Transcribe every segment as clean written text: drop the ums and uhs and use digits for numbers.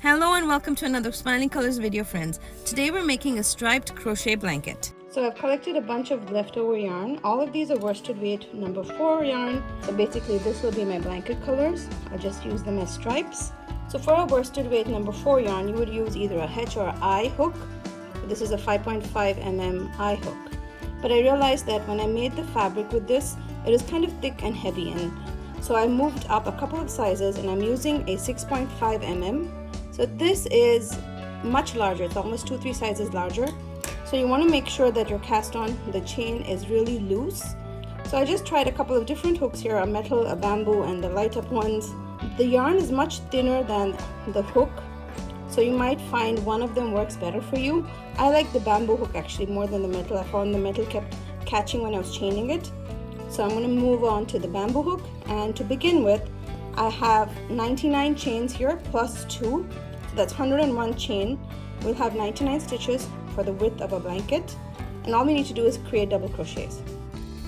Hello and welcome to another Smiling Colors video, friends. Today we're making a striped crochet blanket. So I've collected a bunch of leftover yarn. All of these are worsted weight number 4 yarn. So basically this will be my blanket colors. I'll just use them as stripes. So for a worsted weight number 4 yarn, you would use either a H or I hook. This is a 5.5 mm I hook. But I realized that when I made the fabric with this, it is kind of thick and heavy, and so I moved up a couple of sizes and I'm using a 6.5 mm. So this is much larger, it's almost 2-3 sizes larger. So you want to make sure that your cast on the chain is really loose. So I just tried a couple of different hooks here, a metal, a bamboo, and the light up ones. The yarn is much thinner than the hook, so you might find one of them works better for you. I like the bamboo hook actually more than the metal. I found the metal kept catching when I was chaining it. So I'm going to move on to the bamboo hook, and to begin with I have 99 chains here plus 2, so that's 101 chain. We'll have 99 stitches for the width of a blanket, and all we need to do is create double crochets.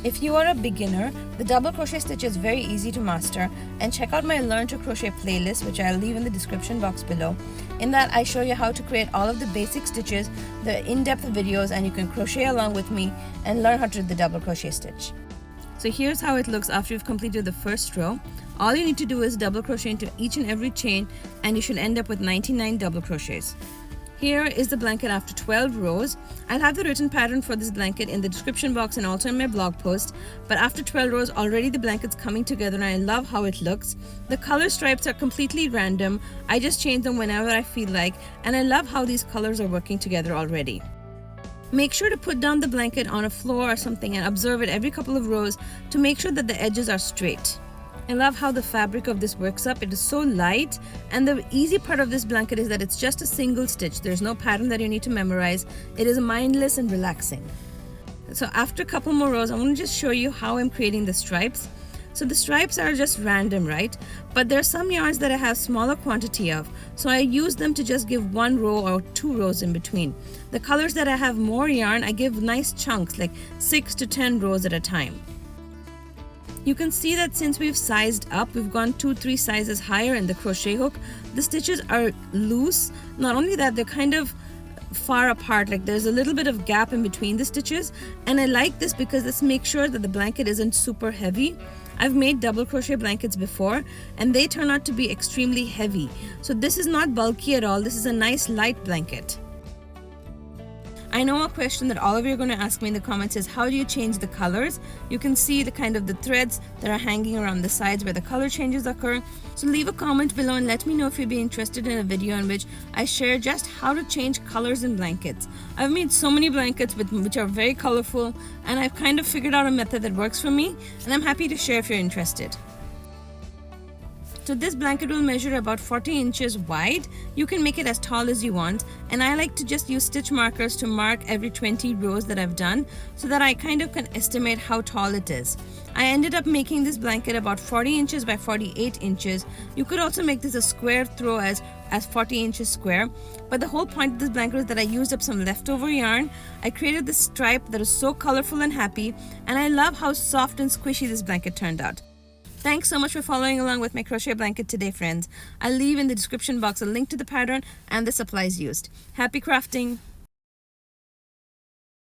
If you are a beginner, the double crochet stitch is very easy to master, and check out my Learn to Crochet playlist, which I'll leave in the description box below. In that I show you how to create all of the basic stitches, the in-depth videos, and you can crochet along with me and learn how to do the double crochet stitch. So here's how it looks after you've completed the first row. All you need to do is double crochet into each and every chain, and you should end up with 99 double crochets. Here is the blanket after 12 rows. I'll have the written pattern for this blanket in the description box and also in my blog post. But after 12 rows, already the blanket's coming together and I love how it looks. The color stripes are completely random. I just change them whenever I feel like, and I love how these colors are working together already. Make sure to put down the blanket on a floor or something and observe it every couple of rows to make sure that the edges are straight. I love how the fabric of this works up. It is so light, and the easy part of this blanket is that it's just a single stitch. There's no pattern that you need to memorize. It is mindless and relaxing. So after a couple more rows, I want to just show you how I'm creating the stripes. So the stripes are just random, right? But there are some yarns that I have smaller quantity of, so I use them to just give 1 row or 2 rows in between. The colors that I have more yarn, I give nice chunks, like 6 to 10 rows at a time. You can see that since we've sized up, we've gone 2-3 sizes higher in the crochet hook. The stitches are loose. Not only that, they're kind of far apart, like there's a little bit of gap in between the stitches, and I like this because this makes sure that the blanket isn't super heavy. I've made double crochet blankets before and they turn out to be extremely heavy. So this is not bulky at all. This is a nice light blanket. I know a question that all of you are going to ask me in the comments is, how do you change the colors? You can see the kind of the threads that are hanging around the sides where the color changes occur. So leave a comment below and let me know if you'd be interested in a video in which I share just how to change colors in blankets. I've made so many blankets which are very colorful, and I've kind of figured out a method that works for me, and I'm happy to share if you're interested. So this blanket will measure about 40 inches wide. You can make it as tall as you want, and I like to just use stitch markers to mark every 20 rows that I've done so that I kind of can estimate how tall it is. I ended up making this blanket about 40 inches by 48 inches. You could also make this a square throw as 40 inches square, but the whole point of this blanket is that I used up some leftover yarn. I created this stripe that is so colorful and happy, and I love how soft and squishy this blanket turned out. Thanks so much for following along with my crochet blanket today, friends. I'll leave in the description box a link to the pattern and the supplies used. Happy crafting!